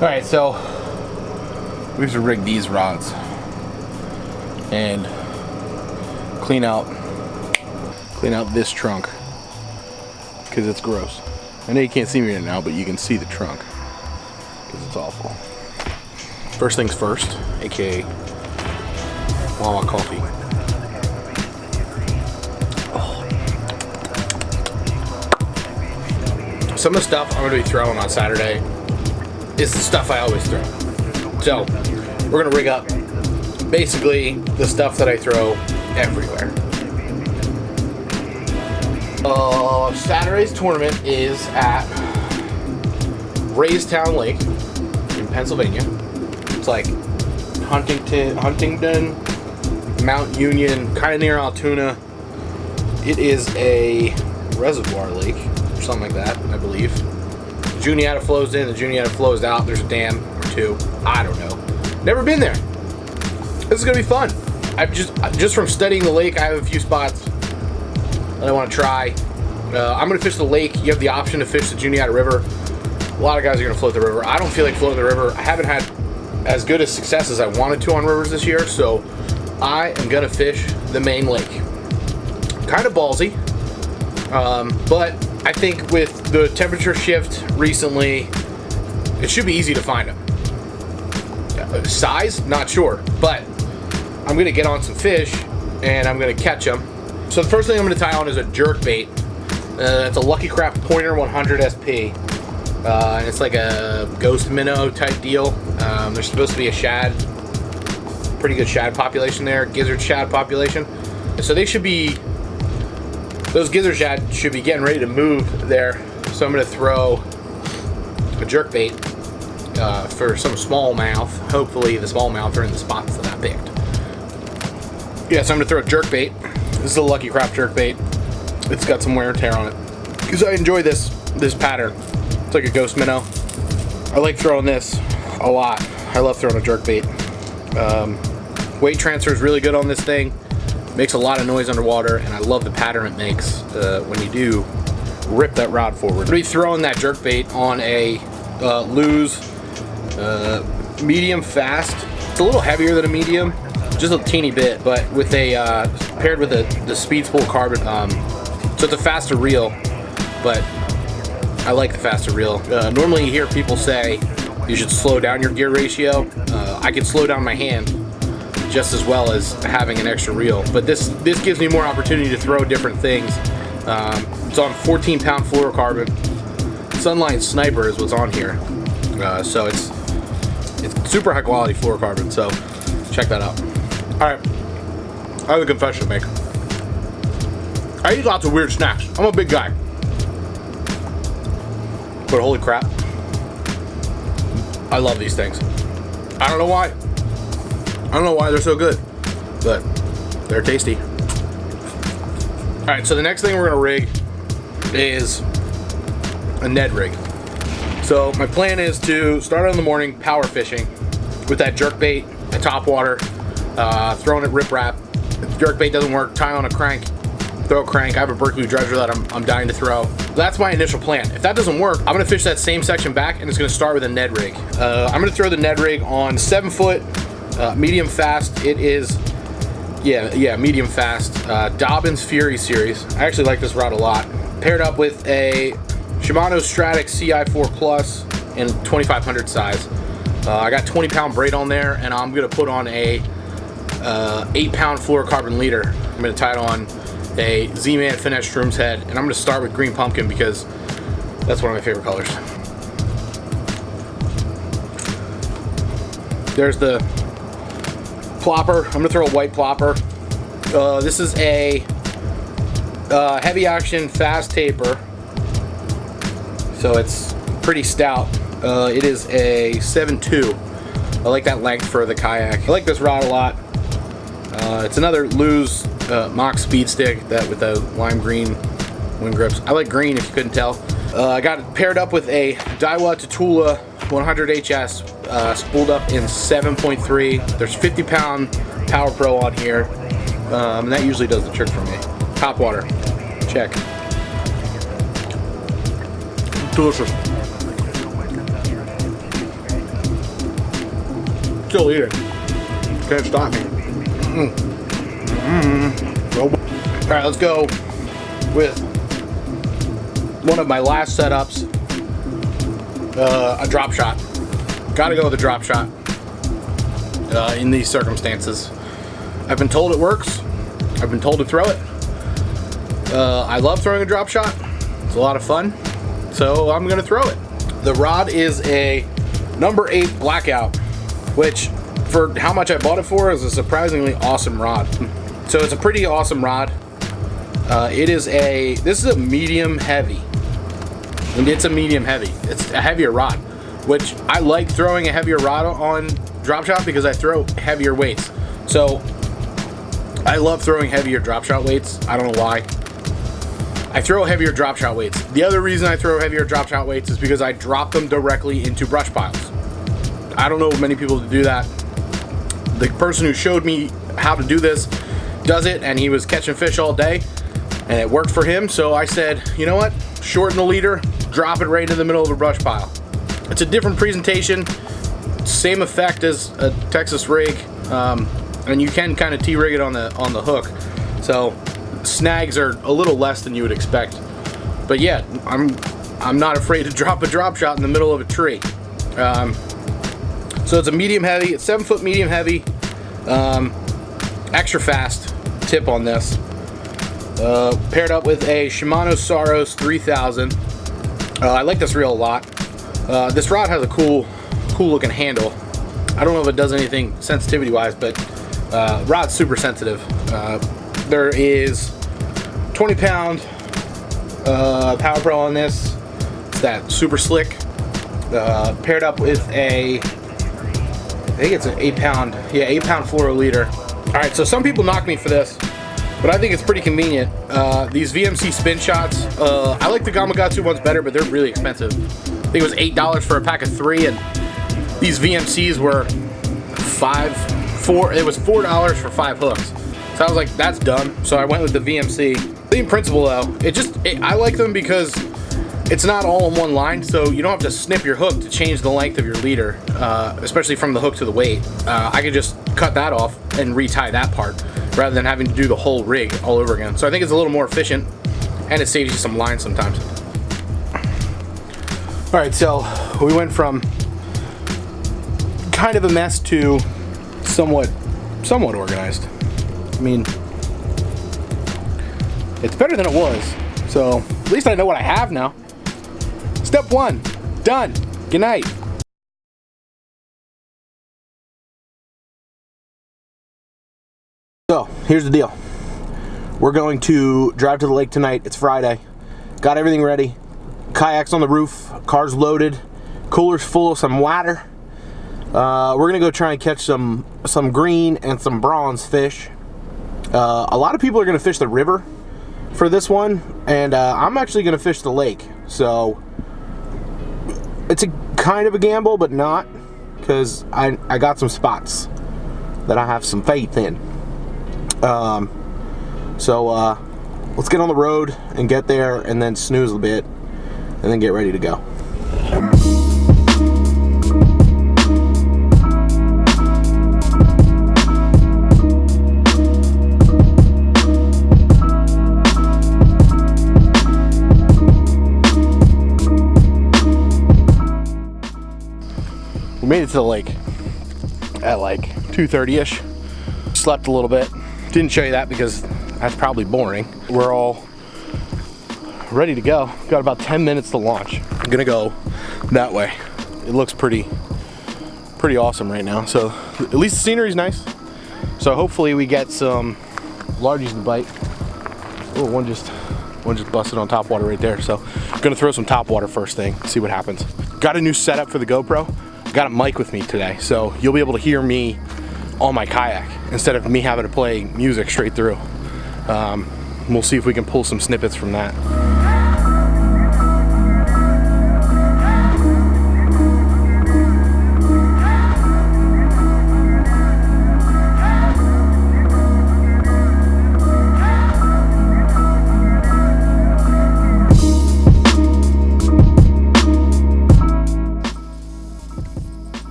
Alright, so we have to rig these rods and clean out this trunk because it's gross. I know you can't see me right now, but you can see the trunk because it's awful. First things first, aka Wawa coffee. Oh. Some of the stuff I'm going to be throwing on Saturday is the stuff I always throw. So we're going to rig up basically the stuff that I throw everywhere. Saturday's tournament is at Raystown Lake in Pennsylvania. It's like Huntington, Mount Union, kind of near Altoona. It is a reservoir lake or something like that, I believe. The Juniata flows in, the Juniata flows out. There's a dam or two. I don't know. Never been there. This is gonna be fun. I've just from studying the lake, I have a few spots that I want to try. I'm gonna fish the lake. You have the option to fish the Juniata River. A lot of guys are gonna float the river. I don't feel like floating the river. I haven't had as good a success as I wanted to on rivers this year, so I am gonna fish the main lake. Kind of ballsy, but I think with the temperature shift recently, it should be easy to find them. Size, not sure, but I'm gonna get on some fish and I'm gonna catch them. So the first thing I'm gonna tie on is a jerk bait. It's a Lucky Craft Pointer 100 SP. And it's like a ghost minnow type deal. There's supposed to be a shad, pretty good shad population there, gizzard shad population. So they should be, those gizzard shad should be getting ready to move there. So I'm gonna throw a jerk bait for some smallmouth. Hopefully the smallmouth are in the spots that I picked. Yeah, so I'm gonna throw a jerk bait. This is a Lucky Craft jerk bait. It's got some wear and tear on it. Because I enjoy this pattern. It's like a ghost minnow. I like throwing this a lot. I love throwing a jerk bait. Weight transfer is really good on this thing. Makes a lot of noise underwater, and I love the pattern it makes when you do rip that rod forward. I'm gonna be throwing that jerk bait on a Lose medium fast. It's a little heavier than a medium, just a teeny bit, but with a paired with the Speed Spool carbon. So it's a faster reel, but I like the faster reel. Normally you hear people say you should slow down your gear ratio. I can slow down my hand just as well as having an extra reel, but this gives me more opportunity to throw different things. It's on 14-pound fluorocarbon. Sunlight Sniper is what's on here, so it's super high quality fluorocarbon. So check that out. All right, I have a confession to make. I eat lots of weird snacks. I'm a big guy. But holy crap, I love these things. I don't know why. I don't know why they're so good, but they're tasty. All right, so the next thing we're gonna rig is a Ned rig. So my plan is to start out in the morning power fishing with that jerk bait at top water, throwing it riprap. If the jerk bait doesn't work, tie on a crank. Throw a crank. I have a Berkeley dredger that I'm dying to throw. That's my initial plan. If that doesn't work, I'm gonna fish that same section back, and it's gonna start with a Ned rig. I'm gonna throw the Ned rig on 7-foot, medium fast. It is, yeah, medium fast. Dobbins Fury series. I actually like this rod a lot. Paired up with a Shimano Stratic CI4 Plus in 2500 size. I got 20-pound braid on there, and I'm gonna put on a 8-pound fluorocarbon leader. I'm gonna tie it on a Z-Man Finesse Shrooms head, and I'm going to start with green pumpkin because that's one of my favorite colors. There's the plopper. I'm going to throw a white plopper. This is a heavy action fast taper, so it's pretty stout. It is a 7.2. I like that length for the kayak. I like this rod a lot. It's another Lose mock speed stick that with the lime green wind grips. I like green if you couldn't tell. I got it paired up with a Daiwa Tatula 100 HS spooled up in 7.3. There's 50-pound Power Pro on here, and that usually does the trick for me. Top water, check. Delicious. Still eating. Can't stop me. All right, let's go with one of my last setups. A drop shot. Gotta go with a drop shot in these circumstances. I've been told it works. I've been told to throw it. I love throwing a drop shot. It's a lot of fun. So I'm gonna throw it. The rod is a number 8 blackout, which for how much I bought it for is a surprisingly awesome rod. So it's a pretty awesome rod. This is a medium heavy. And it's a medium heavy. It's a heavier rod, which I like throwing a heavier rod on drop shot because I throw heavier weights. So I love throwing heavier drop shot weights. I don't know why. I throw heavier drop shot weights. The other reason I throw heavier drop shot weights is because I drop them directly into brush piles. I don't know many people to do that. The person who showed me how to do this does it, and he was catching fish all day, and it worked for him. So I said, you know what? Shorten the leader, drop it right into the middle of a brush pile. It's a different presentation, same effect as a Texas rig, and you can kind of T-rig it on the hook. So snags are a little less than you would expect. But yeah, I'm not afraid to drop a drop shot in the middle of a tree. So it's a medium heavy, it's 7-foot medium heavy, extra fast tip on this. Paired up with a Shimano Saros 3000. I like this reel a lot. This rod has a cool looking handle. I don't know if it does anything sensitivity wise, but rod's super sensitive. There is 20-pound Power Pro on this. It's that super slick. Paired up with I think it's an 8-pound fluoro leader. All right, so some people knock me for this, but I think it's pretty convenient. These VMC spin shots, I like the Gamakatsu ones better, but they're really expensive. I think it was $8 for a pack of 3, and these VMCs were it was $4 for 5 hooks. So I was like, that's dumb. So I went with the VMC. Same principle though. I like them because it's not all in one line, so you don't have to snip your hook to change the length of your leader, especially from the hook to the weight. I could just cut that off and retie that part rather than having to do the whole rig all over again. So I think it's a little more efficient, and it saves you some lines sometimes. All right, so we went from kind of a mess to somewhat organized. I mean, it's better than it was. So at least I know what I have now. Step 1, done. Good night. So here's the deal. We're going to drive to the lake tonight. It's Friday. Got everything ready. Kayaks on the roof, car's loaded, cooler's full of some water. We're gonna go try and catch some green and some bronze fish. A lot of people are gonna fish the river for this one, and I'm actually gonna fish the lake. So it's a kind of a gamble, but not, because I got some spots that I have some faith in. So let's get on the road and get there, and then snooze a bit, and then get ready to go. We made it to the lake at like 2:30ish. Slept a little bit. Didn't show you that because that's probably boring. We're all ready to go. Got about 10 minutes to launch. I'm gonna go that way. It looks pretty awesome right now. So at least the scenery's nice. So hopefully we get some largies to bite. Oh, one just busted on top water right there. So I'm gonna throw some top water first thing, see what happens. Got a new setup for the GoPro. Got a mic with me today, so you'll be able to hear me on my kayak instead of me having to play music straight through. We'll see if we can pull some snippets from that.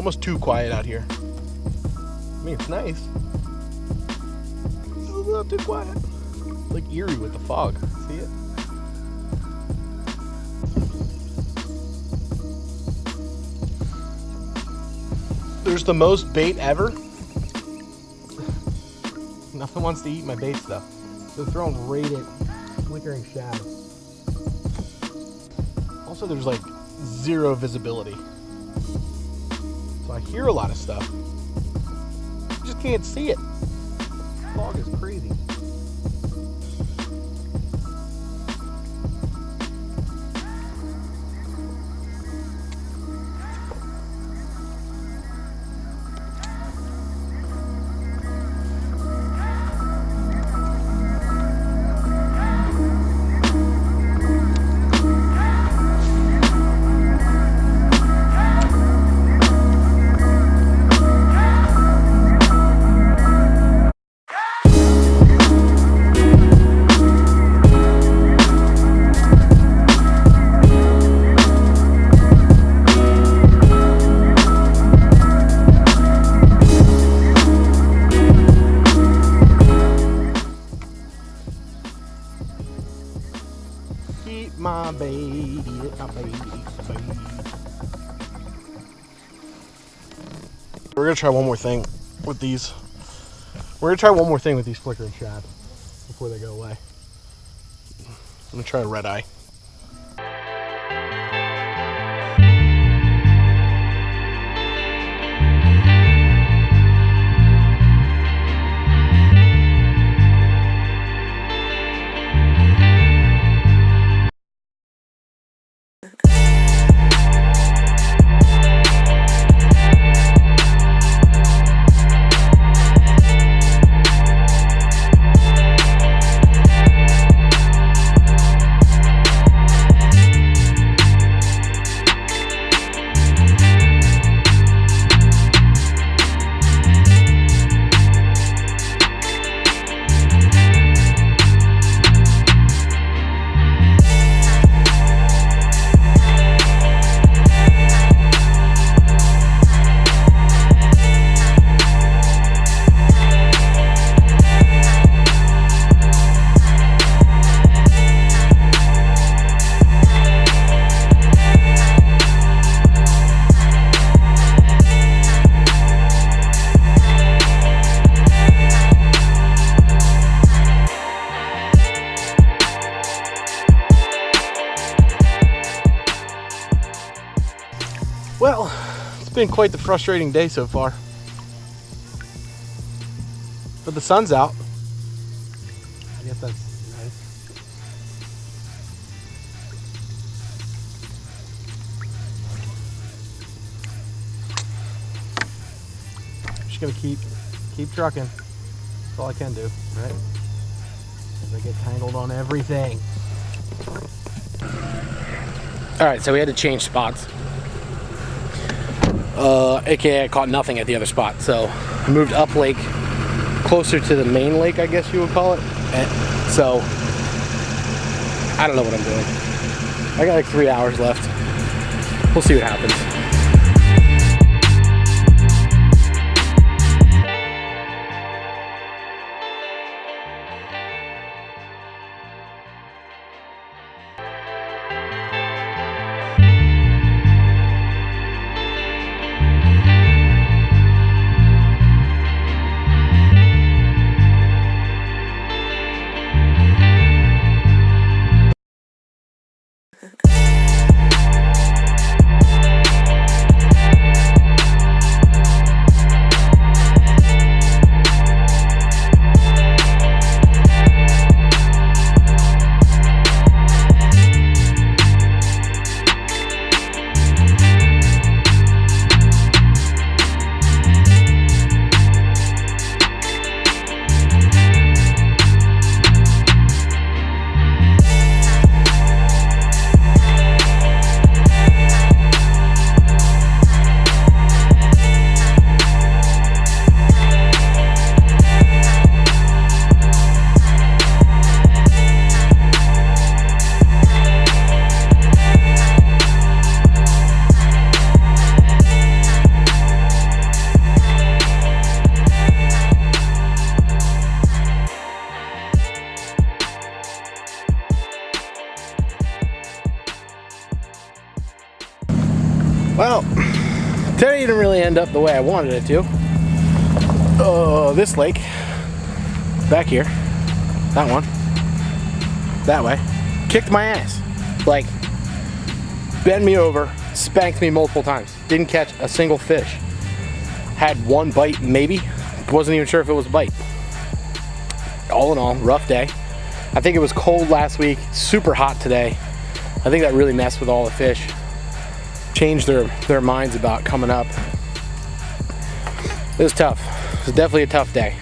almost too quiet out here. I mean, it's nice. It's a little too quiet. It's like eerie with the fog. See it? There's the most bait ever. Nothing wants to eat my baits though. They're throwing right at flickering shad. Also, there's like zero visibility. So I hear a lot of stuff. I just can't see it. The fog is crazy. Eat my baby, eat my baby, eat my baby. We're gonna try one more thing with these. We're gonna try one more thing with these flickering shad before they go away. I'm gonna try a red eye. Well, it's been quite the frustrating day so far. But the sun's out. I guess that's nice. I'm just gonna keep trucking. That's all I can do, right? As I get tangled on everything. All right, so we had to change spots. AKA I caught nothing at the other spot, so I moved up lake, closer to the main lake, I guess you would call it. So I don't know what I'm doing. I got like 3 hours left. We'll see what happens. Well, today didn't really end up the way I wanted it to. Oh, this lake, back here, that one, that way, kicked my ass. Like, bent me over, spanked me multiple times. Didn't catch a single fish. Had one bite, maybe. Wasn't even sure if it was a bite. All in all, rough day. I think it was cold last week, super hot today. I think that really messed with all the fish. Changed their minds about coming up. It was tough. It was definitely a tough day.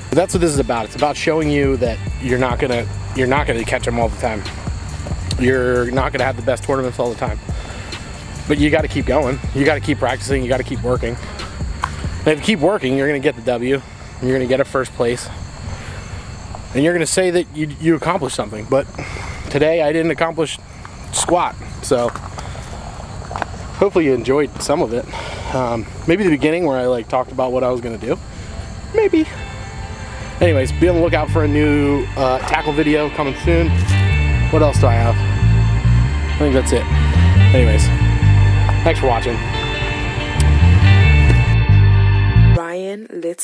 But that's what this is about. It's about showing you that you're not gonna catch them all the time. You're not gonna have the best tournaments all the time. But you gotta keep going. You gotta keep practicing, you gotta keep working. And if you keep working, you're gonna get the W. You're gonna get a first place. And you're gonna say that you accomplished something. But today I didn't accomplish squat. So hopefully you enjoyed some of it. Maybe the beginning where I like talked about what I was gonna do. Maybe. Anyways, be on the lookout for a new tackle video coming soon. What else do I have? I think that's it. Anyways, thanks for watching.